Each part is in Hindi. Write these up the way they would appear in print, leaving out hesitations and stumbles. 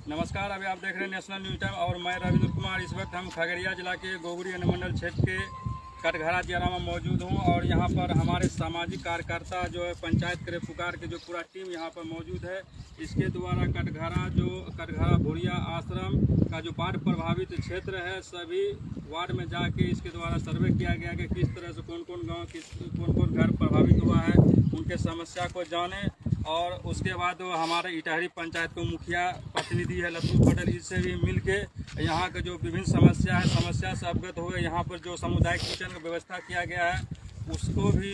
नमस्कार, अभी आप देख रहे हैं नेशनल न्यूज टाइम और मैं रविंद्र कुमार। इस वक्त हम खगड़िया जिला के गोगरी अनुमंडल क्षेत्र के कटघरा जिला में मौजूद हूं और यहां पर हमारे सामाजिक कार्यकर्ता जो है पंचायत करे पुकार के जो पूरा टीम यहां पर मौजूद है। इसके द्वारा कटघरा भुरिया आश्रम का जो बाढ़ प्रभावित क्षेत्र है सभी वार्ड में जाके इसके द्वारा सर्वे किया गया कि किस तरह से कौन कौन गाँव कौन कौन घर प्रभावित हुआ है, उनके समस्या को जाने। और उसके बाद वो हमारे इटहरी पंचायत को मुखिया प्रतिनिधि है लतू पटेल, इससे भी मिल के यहाँ के जो विभिन्न समस्या से अवगत हुए। यहाँ पर जो सामुदायिक किचन की व्यवस्था किया गया है उसको भी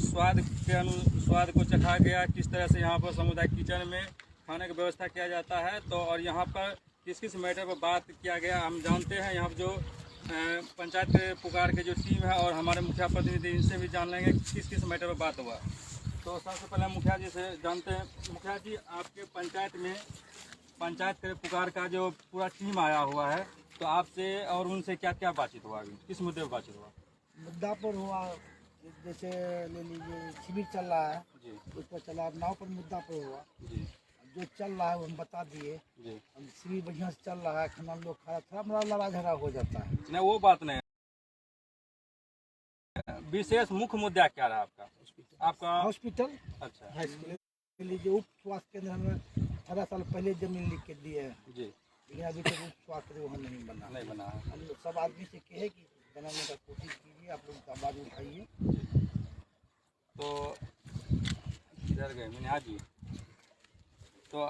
स्वाद को चखा गया, किस तरह से यहाँ पर सामुदायिक किचन में खाने की व्यवस्था किया जाता है। तो और यहाँ पर किस किस मैटर पर बात किया गया हम जानते हैं। यहाँ जो पंचायत पुकार के जो टीम है और हमारे मुखिया प्रतिनिधि, इनसे भी जान लेंगे किस किस मैटर पर बात हुआ। तो सबसे पहले मुखिया जी से जानते हैं। मुखिया जी, आपके पंचायत में पंचायत के पुकार का जो पूरा टीम आया हुआ है, तो आपसे और उनसे क्या क्या बातचीत हुआ, अभी किस मुद्दे पर बातचीत हुआ? मुद्दा पर हुआ, जैसे ले लीजिए शिविर चल रहा है जी, उस पर चला, नाव पर मुद्दा पर हुआ जी, जो चल रहा है वो हम बता दिए। जी, शिविर बढ़िया से चल रहा है, खाना लोग खा, थोड़ा मोड़ा लड़ा झगड़ा हो जाता है। नहीं वो बात नहीं। विशेष मुख्य मुद्दा क्या रहा आपका? हॉस्पिटल अच्छा, ले लीजिए, उप स्वास्थ्य केंद्र हमें 18 साल पहले जमीन लिख के दिए है, जी, लेकिन अभी तक उप स्वास्थ्य वहाँ नहीं बना है। हम लोग सब आदमी से कहे कि बनाने का कोशिश कीजिए, आप लोग आवाज़ उठाइए। तो इधर गए मिन्हा जी। तो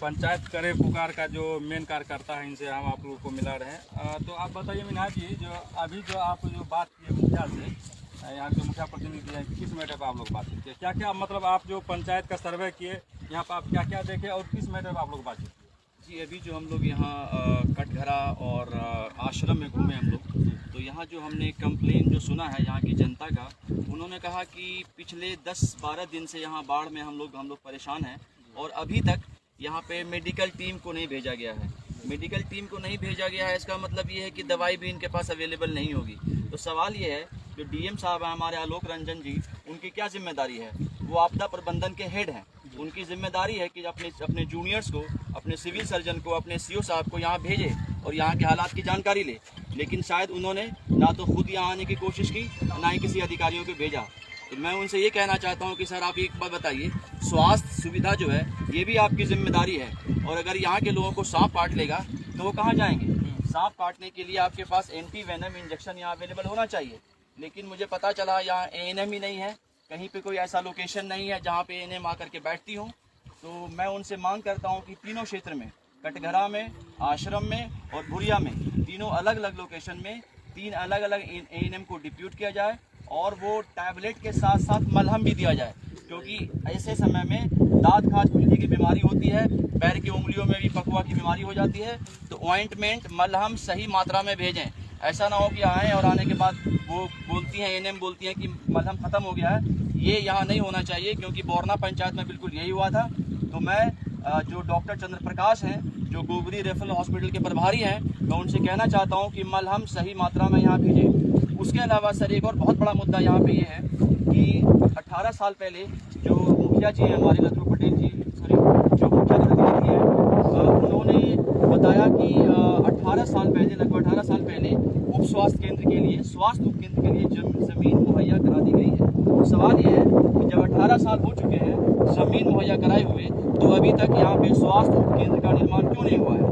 पंचायत करे पुकार का जो मेन कार्यकर्ता है, इनसे हम आप लोगों को मिला रहे हैं। तो आप बताइए मिन्हा जी, जो अभी जो आप जो बात किए मुखिया से, यहाँ के मुखिया प्रतिनिधि हैं, किस मैटर पर आप लोग बातचीत किए? क्या क्या मतलब आप जो पंचायत का सर्वे किए यहाँ पर आप क्या क्या देखे और किस मैटर पर आप लोग बातचीत किए? जी, अभी जो हम लोग यहाँ कटघरा और आश्रम में घूमे हम लोग, तो यहाँ जो हमने कंप्लेन जो सुना है यहाँ की जनता का, उन्होंने कहा कि पिछले 10-12 दिन से यहाँ बाढ़ में हम लोग परेशान हैं और अभी तक यहाँ पे मेडिकल टीम को नहीं भेजा गया है। मेडिकल टीम को नहीं भेजा गया है, इसका मतलब ये है कि दवाई भी इनके पास अवेलेबल नहीं होगी। तो सवाल ये है, जो डीएम साहब हैं हमारे आलोक रंजन जी, उनकी क्या जिम्मेदारी है? वो आपदा प्रबंधन के हेड हैं, उनकी जिम्मेदारी है कि अपने जूनियर्स को, अपने सिविल सर्जन को, अपने सीओ साहब को यहाँ भेजे और यहाँ के हालात की जानकारी ले। लेकिन शायद उन्होंने ना तो खुद यहाँ आने की कोशिश की, ना ही किसी अधिकारियों को भेजा। तो मैं उनसे ये कहना चाहता हूँ कि सर आप एक बात बताइए, स्वास्थ्य सुविधा जो है ये भी आपकी जिम्मेदारी है, और अगर यहाँ के लोगों को सांप काट लेगा तो वो कहाँ जाएंगे? सांप काटने के लिए आपके पास एंटी वेनम इंजेक्शन यहाँ अवेलेबल होना चाहिए। लेकिन मुझे पता चला यहाँ एएनएम ही नहीं है, कहीं पे कोई ऐसा लोकेशन नहीं है जहाँ पे एएनएम आकर के बैठती हूँ। तो मैं उनसे मांग करता हूँ कि तीनों क्षेत्र में, कटघरा में, आश्रम में और भुरिया में, तीनों अलग अलग लोकेशन में 3 अलग अलग एएनएम को डिप्यूट किया जाए और वो टैबलेट के साथ साथ मलहम भी दिया जाए, क्योंकि ऐसे समय में दांत खाज खुजली की बीमारी होती है, पैर की उंगलियों में भी पकवा की बीमारी हो जाती है। तो ऑइंटमेंट मलहम सही मात्रा में भेजें। ऐसा ना हो कि आएँ और आने के बाद वो बोलती हैं, एएनएम बोलती हैं कि मलहम ख़त्म हो गया है। ये यहाँ नहीं होना चाहिए, क्योंकि बोरना पंचायत में बिल्कुल यही हुआ था। तो मैं जो डॉक्टर चंद्र प्रकाश हैं, जो गोगरी रेफरल हॉस्पिटल के प्रभारी हैं, मैं उनसे कहना चाहता हूँ कि मलहम सही मात्रा में यहाँ भेजें। उसके अलावा सर एक और बहुत बड़ा मुद्दा यहाँ पे ये है कि 18 साल पहले जो मुखिया जी हैं हमारे लतू पटेल जी, जो मुखिया जी हैं, उन्होंने बताया कि 18 साल पहले, लगभग 18 साल पहले उप स्वास्थ्य केंद्र के लिए, स्वास्थ्य उप केंद्र के लिए ज़मीन मुहैया करा दी गई है। तो सवाल ये है कि जब 18 साल हो चुके हैं ज़मीन मुहैया कराए हुए, तो अभी तक यहाँ पे स्वास्थ्य उप केंद्र का निर्माण क्यों नहीं हुआ है?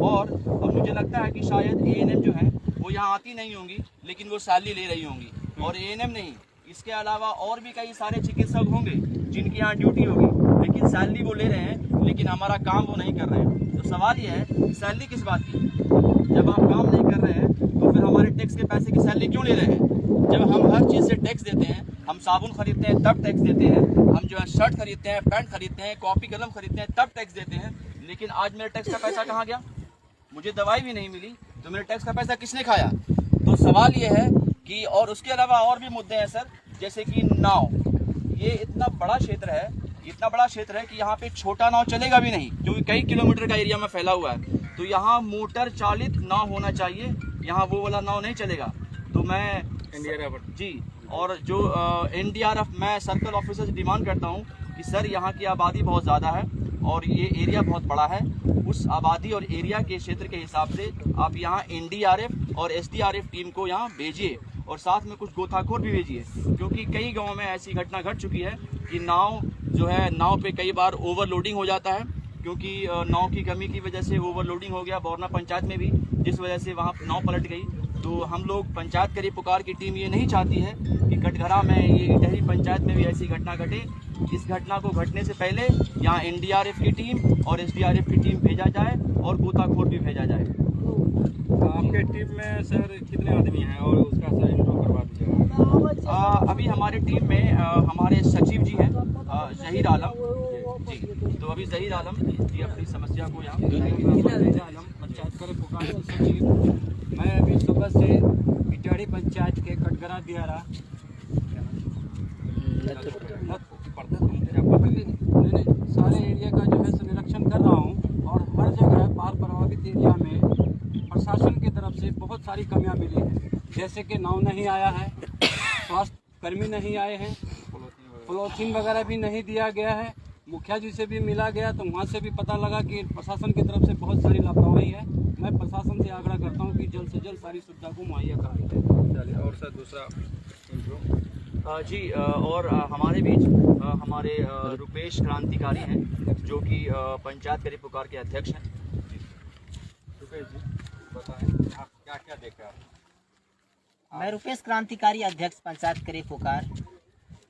और अब मुझे लगता है कि शायद एएनएम जो है वो यहाँ आती नहीं होंगी, लेकिन वो सैलरी ले रही होंगी। और एएनएम नहीं, इसके अलावा और भी कई सारे चिकित्सक होंगे जिनकी यहाँ ड्यूटी होगी, लेकिन सैलरी वो ले रहे हैं, लेकिन हमारा काम वो नहीं कर रहे हैं। तो सवाल ये है, सैलरी किस बात की? जब आप काम नहीं कर रहे हैं तो फिर हमारे टैक्स के पैसे की सैलरी क्यों ले रहे हैं? जब हम हर चीज़ से टैक्स देते हैं, हम साबुन खरीदते हैं तब टैक्स देते हैं, हम जो है शर्ट खरीदते हैं, पैंट खरीदते हैं, कॉपी कलम खरीदते हैं तब टैक्स देते हैं, लेकिन आज मेरे टैक्स का पैसा कहाँ गया? मुझे दवाई भी नहीं मिली, तो मेरे टैक्स का पैसा किसने खाया? तो सवाल ये है कि, और उसके अलावा और भी मुद्दे हैं सर, जैसे कि नाव। ये इतना बड़ा क्षेत्र है कि यहाँ पे छोटा नाव चलेगा भी नहीं, क्योंकि कई किलोमीटर का एरिया में फैला हुआ है। तो यहाँ मोटर चालित नाव होना चाहिए, यहाँ वो वाला नाव नहीं चलेगा। तो मैं एनडीआरएफ जी, और जो एनडीआरएफ, मैं सर्कल ऑफिसर से डिमांड करता हूँ कि सर यहाँ की आबादी बहुत ज़्यादा है और ये एरिया बहुत बड़ा है। उस आबादी और एरिया के क्षेत्र के हिसाब से आप यहाँ NDRF और SDRF टीम को यहाँ भेजिए और साथ में कुछ गोताखोर भी भेजिए, क्योंकि कई गाँव में ऐसी घटना घट चुकी है कि नाव जो है, नाव पे कई बार ओवरलोडिंग हो जाता है, क्योंकि नाव की कमी की वजह से ओवरलोडिंग हो गया बोरना पंचायत में भी, जिस वजह से वहाँ नाव पलट गई। तो हम लोग पंचायत करे पुकार की टीम ये नहीं चाहती है कि कटघरा में, ये इटहरी पंचायत में भी ऐसी घटना घटे। इस घटना को घटने से पहले यहाँ NDRF की टीम और SDRF की टीम भेजा जाए और गोताखोर भी भेजा जाए। आपके टीम में सर कितने आदमी हैं और उसका सर इंट्रो करवा दीजिए। अभी हमारे टीम में हमारे सचिव जी हैं, जहीर आलम जी। तो अभी जहीर आलम जी अपनी समस्या को यहाँ पंचायत करे पुकार के सचिव। मैं अभी सुबह से इटहरी पंचायत के कटघरा दियारा नहीं सारे एरिया का जो है निरीक्षण कर रहा हूँ, और हर जगह बाढ़ प्रभावित एरिया में प्रशासन की तरफ से बहुत सारी कमियां मिली हैं, जैसे कि नाव नहीं आया है, स्वास्थ्य कर्मी नहीं आए हैं, पॉलीथीन वगैरह भी नहीं दिया गया है। मुखिया जी से भी मिला गया तो वहाँ से भी पता लगा कि प्रशासन की तरफ से बहुत सारी लापरवाही है। मैं प्रशासन से आग्रह करता हूँ कि जल्द से जल्द सारी सुविधा को मुहैया कराई जाए। चलिए, और सर दूसरा जी, और हमारे बीच हमारे रुपेश क्रांतिकारी हैं, जो कि पंचायत करे पुकार के अध्यक्ष हैं। रुपेश जी बताएं, आप क्या क्या देखा? मैं रुपेश क्रांतिकारी अध्यक्ष पंचायत करे पुकार।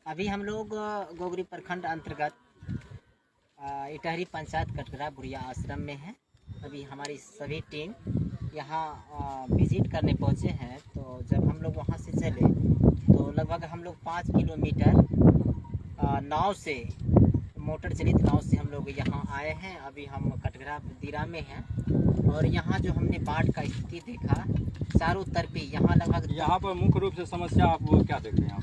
अभी हम लोग गोगरी प्रखंड अंतर्गत इटहरी पंचायत कटघरा बुढ़िया आश्रम में हैं। अभी हमारी सभी टीम यहाँ विजिट करने पहुँचे हैं। तो जब हम लोग वहाँ से चले तो लगभग हम लोग 5 किलोमीटर नाव से, मोटर चलित नाव से हम लोग यहाँ आए हैं। अभी हम कटघरा दिरा में हैं और यहाँ जो हमने बाढ़ का स्थिति देखा, चारों तरफ यहाँ लगभग, यहाँ पर मुख्य रूप से समस्या आप क्या देख रहे हैं?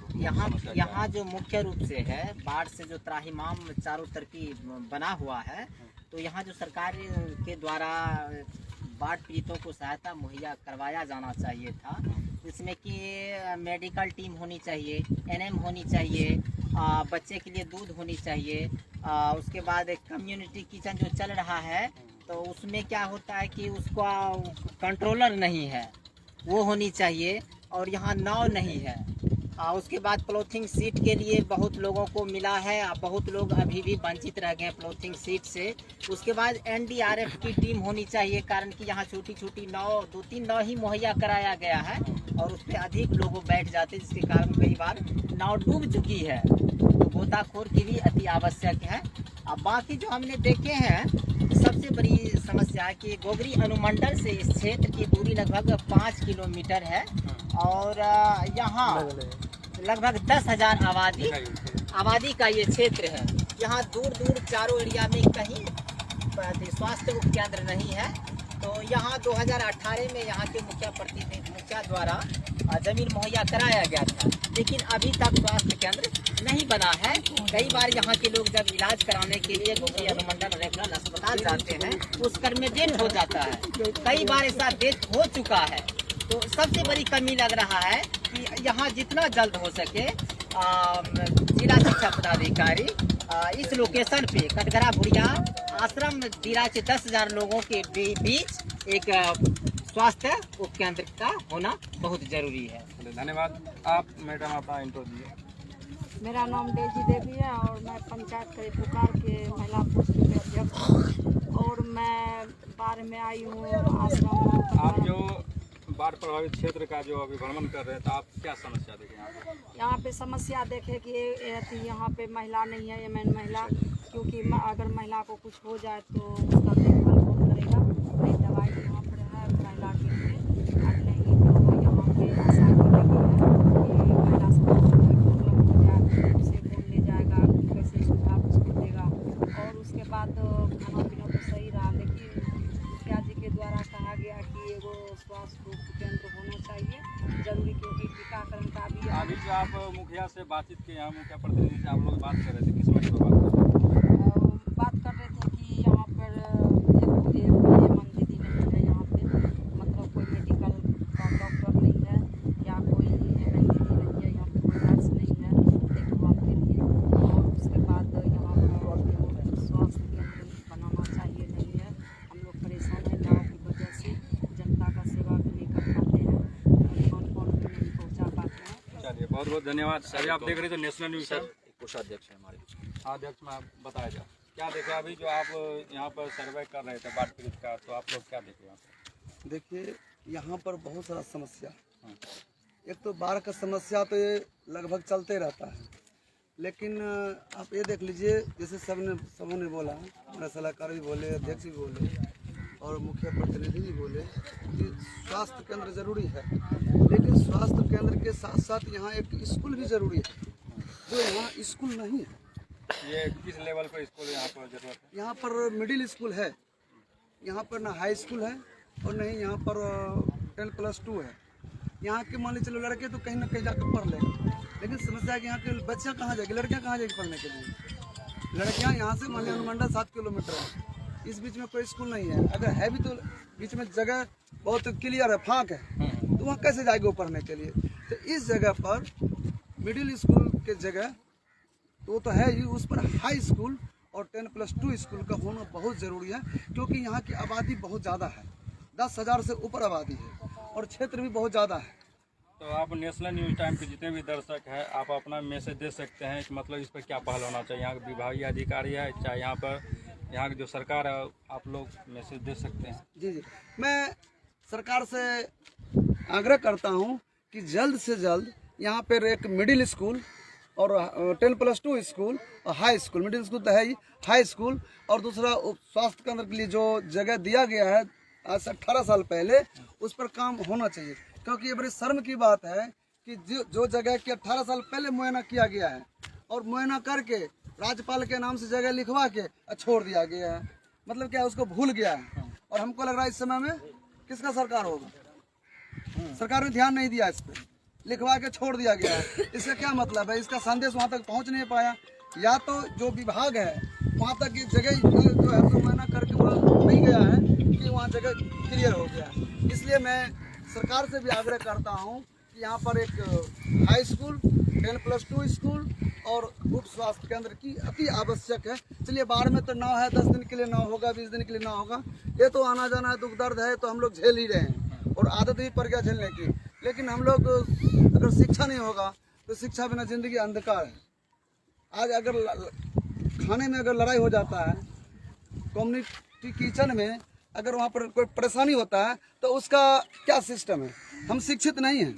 यहाँ जो मुख्य रूप से है, बाढ़ से जो त्राहिमाम चारों तरफी बना हुआ है, तो यहाँ जो सरकार के द्वारा बाढ़ पीड़ितों को सहायता मुहैया करवाया जाना चाहिए था, इसमें कि मेडिकल टीम होनी चाहिए, NM होनी चाहिए, बच्चे के लिए दूध होनी चाहिए, उसके बाद एक कम्युनिटी किचन जो चल रहा है तो उसमें क्या होता है कि उसका कंट्रोलर नहीं है, वो होनी चाहिए। और यहाँ नाव नहीं है। उसके बाद पॉलीथीन सीट के लिए बहुत लोगों को मिला है, बहुत लोग अभी भी वंचित रह गए पॉलीथीन सीट से। उसके बाद NDRF की टीम होनी चाहिए, कारण कि यहाँ छोटी छोटी नाव, 2-3 नाव ही मुहैया कराया गया है और उस पर अधिक लोग बैठ जाते, जिसके कारण कई बार नाव डूब चुकी है। तो गोताखोर की भी अति आवश्यक है। अब बाकी जो हमने देखे हैं, सबसे बड़ी समस्या है कि गोगरी अनुमंडल से इस क्षेत्र की दूरी लगभग 5 किलोमीटर है और यहाँ लगभग 10,000 आबादी का ये क्षेत्र है। यहाँ दूर दूर चारों एरिया में कहीं स्वास्थ्य उपकेंद्र नहीं है। तो यहाँ 2018 में यहाँ के मुखिया द्वारा जमीन मुहैया कराया गया था, लेकिन अभी तक स्वास्थ्य केंद्र नहीं बना है। कई बार यहाँ के लोग जब इलाज कराने के लिए गोगरी अनुमंडल रेफरल अस्पताल जाते हैं, उस क्रम में डेथ हो जाता है। कई बार ऐसा डेथ हो चुका है। तो सबसे बड़ी कमी लग रहा है कि यहाँ जितना जल्द हो सके जिला शिक्षा पदाधिकारी इस लोकेशन पे कटघरा बुढ़िया आश्रम दिरा से 10,000 लोगों के बीच एक स्वास्थ्य उपकेंद्र का होना बहुत जरूरी है। धन्यवाद। आप मैडम अपना इंट्रो दीजिए। मेरा नाम डेजी देवी है और मैं पंचायत करे पुकार के महिला पोस्ट के अध्यक्ष हूँ और मैं बाढ़ में आई हूँ आश्रम। आप जो बाढ़ प्रभावित क्षेत्र का जो अभी भ्रमण कर रहे हैं, तो आप क्या समस्या देखें? यहाँ पे समस्या देखे कि यहाँ पे महिला नहीं है, ये मेन महिला, क्योंकि अगर महिला को कुछ हो जाए तो उसका देखभाल कौन करेगा? नहीं दवाई यहाँ पर है महिला के लिए, और नहीं तो यहाँ पे आशा की लगी है कि महिला से प्रॉब्लम हो जाए उसे कौन ले जाएगा, कैसे सुविधा उसको देगा। और उसके बाद खाना पीना तो सही रहा, लेकिन मुखिया जी के द्वारा कहा गया कि एगो स्वास्थ्य केंद्र होना चाहिए जरूरी, क्योंकि टीकाकरण का भी अभी जो आप मुखिया से बातचीत किए, यहाँ मुखिया प्रतिनिधि से आप लोग बात कर रहे थे, किस बारे में बात कर रहे थे कि यहाँ पर एक मंदिर नहीं है, यहाँ पे मतलब कोई मेडिकल का डॉक्टर नहीं है या कोई दीदी नहीं है, यहाँ पे कोई नर्स नहीं है देखभाल के लिए। और उसके बाद यहाँ पर स्वास्थ्य केंद्र बहुत बहुत धन्यवाद। अभी आप देख रहे थे नेशनल न्यूज़ सर टाइम। कोषाध्यक्ष है हमारे। अध्यक्ष में बताया जाए क्या देखे अभी जो आप यहाँ पर सर्वे कर रहे थे बाढ़ पीड़ित का, तो आप लोग क्या देखे यहाँ पर? देखिए यहाँ पर बहुत सारा समस्या, एक तो बाढ़ का समस्या तो ये लगभग चलते रहता है, लेकिन आप ये देख लीजिए जैसे सबों ने बोला, हमारे सलाहकार भी बोले, अध्यक्ष भी बोले और मुखिया प्रतिनिधि भी बोले कि स्वास्थ्य केंद्र जरूरी है, लेकिन स्वास्थ्य केंद्र के साथ साथ यहाँ एक स्कूल भी जरूरी है, जो यहाँ स्कूल नहीं है। ये किस लेवल पर स्कूल यहाँ पर जरूरत है? यहाँ पर मिडिल स्कूल है, यहाँ पर ना हाई स्कूल है और नहीं यहाँ पर 10+2 है। यहाँ के मान लीजिए चलो लड़के तो कहीं ना कहीं जाकर पढ़ लेंगे, लेकिन समस्या है कि यहाँ के बच्चियाँ कहाँ जाएगी, लड़कियाँ कहाँ जाएगी पढ़ने के लिए। लड़कियाँ यहाँ से मान लीजिए अनुमंडल 7 किलोमीटर है, इस बीच में कोई स्कूल नहीं है, अगर है भी तो बीच में जगह बहुत क्लियर है, फाँक है, तो वहाँ कैसे जाएगी वो पढ़ने के लिए। तो इस जगह पर मिडिल स्कूल के जगह वो तो है ही, उस पर हाई स्कूल और 10+2 स्कूल का होना बहुत ज़रूरी है, क्योंकि यहाँ की आबादी बहुत ज़्यादा है, 10,000 से ऊपर आबादी है और क्षेत्र भी बहुत ज़्यादा है। तो आप नेशनल न्यूज़ टाइम के जितने भी दर्शक हैं, आप अपना मैसेज दे सकते हैं कि मतलब इस पर क्या पहल होना चाहिए। यहाँ के विभागीय अधिकारी है, चाहे यहाँ की जो सरकार है, आप लोग मैसेज दे सकते हैं। जी जी, मैं सरकार से आग्रह करता हूँ कि जल्द से जल्द यहाँ पर एक मिडिल स्कूल और 10+2 स्कूल और हाई स्कूल, मिडिल स्कूल तो है ही, हाई स्कूल और दूसरा स्वास्थ्य केंद्र के लिए जो जगह दिया गया है आज से 18 साल पहले, उस पर काम होना चाहिए। क्योंकि ये बड़ी शर्म की बात है कि जो जगह की 18 साल पहले मुआयना किया गया है और मुआयना करके राज्यपाल के नाम से जगह लिखवा के छोड़ दिया गया है, मतलब क्या उसको भूल गया है। और हमको लग रहा है इस समय में किसका सरकार होगा, सरकार ने ध्यान नहीं दिया, इस पर लिखवा के छोड़ दिया गया है। इसका क्या मतलब है, इसका संदेश वहाँ तक पहुँच नहीं पाया, या तो जो विभाग है वहाँ तक ये जगह जो है मुआयना करके वहाँ नहीं गया है कि वहाँ जगह क्लियर हो गया है। इसलिए मैं सरकार से भी आग्रह करता हूँ कि यहाँ पर एक हाई स्कूल, 10+2 स्कूल और उप स्वास्थ्य केंद्र की अति आवश्यक है। चलिए बाढ़ में तो नाव है, 10 दिन के लिए नाव होगा, 20 दिन के लिए नाव होगा, ये तो आना जाना है, दुख दर्द है, तो हम लोग झेल ही रहे हैं और आदत भी पड़ गया झेलने की। लेकिन हम लोग अगर शिक्षा नहीं होगा तो शिक्षा बिना जिंदगी अंधकार है। आज अगर खाने में अगर लड़ाई हो जाता है, कम्युनिटी किचन में अगर वहाँ पर कोई परेशानी होता है तो उसका क्या सिस्टम है। हम शिक्षित नहीं हैं,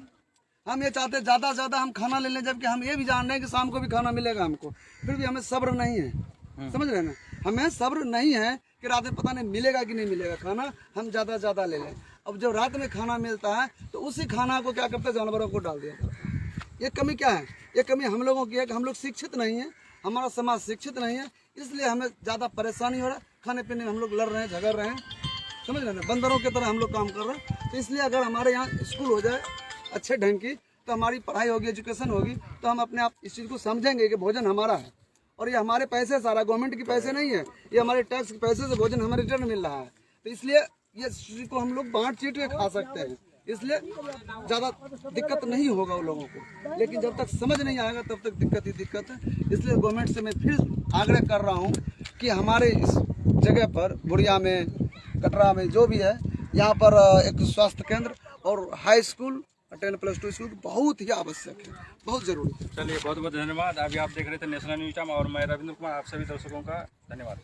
हम ये चाहते हैं ज़्यादा से ज़्यादा हम खाना ले लें, जबकि हम ये भी जान रहे हैं कि शाम को भी खाना मिलेगा हमको, फिर भी हमें सब्र नहीं है। समझ रहे हैं ना, हमें सब्र नहीं है कि रात में पता नहीं मिलेगा कि नहीं मिलेगा खाना, हम ज़्यादा से ज़्यादा ले लें। अब जब रात में खाना मिलता है तो उसी खाना को क्या करते हैं, जानवरों को डाल दिया जाता है। ये कमी क्या है, ये कमी हम लोगों की है कि हम लोग शिक्षित नहीं हैं, हमारा समाज शिक्षित नहीं है, इसलिए हमें ज़्यादा परेशानी हो रहा है। खाने पीने में हम लोग लड़ रहे हैं, झगड़ रहे हैं, समझ रहे हैं, बंदरों की तरह हम लोग काम कर रहे हैं। तो इसलिए अगर हमारे यहाँ स्कूल हो जाए अच्छे ढंग की, तो हमारी पढ़ाई होगी, एजुकेशन होगी, तो हम अपने आप इस चीज़ को समझेंगे कि भोजन हमारा है और ये हमारे पैसे, सारा गवर्नमेंट के पैसे नहीं है, ये हमारे टैक्स के पैसे से भोजन हमें रिटर्न मिल रहा है। तो इसलिए ये चीज़ को हम लोग बांट चीट के खा सकते हैं, इसलिए ज़्यादा दिक्कत नहीं होगा उन लोगों को। लेकिन जब तक समझ नहीं आएगा तब तक दिक्कत ही दिक्कत है। इसलिए गवर्नमेंट से मैं फिर आग्रह कर रहा हूँ कि हमारे इस जगह पर बुढ़िया में, कटरा में जो भी है, यहाँ पर एक स्वास्थ्य केंद्र और हाई स्कूल 10+2 स्कूल बहुत ही आवश्यक है, बहुत ज़रूरी है। चलिए बहुत बहुत धन्यवाद। अभी आप देख रहे थे नेशनल न्यूज़ टाइम और मैं रविंद्र कुमार, आप सभी दर्शकों का धन्यवाद।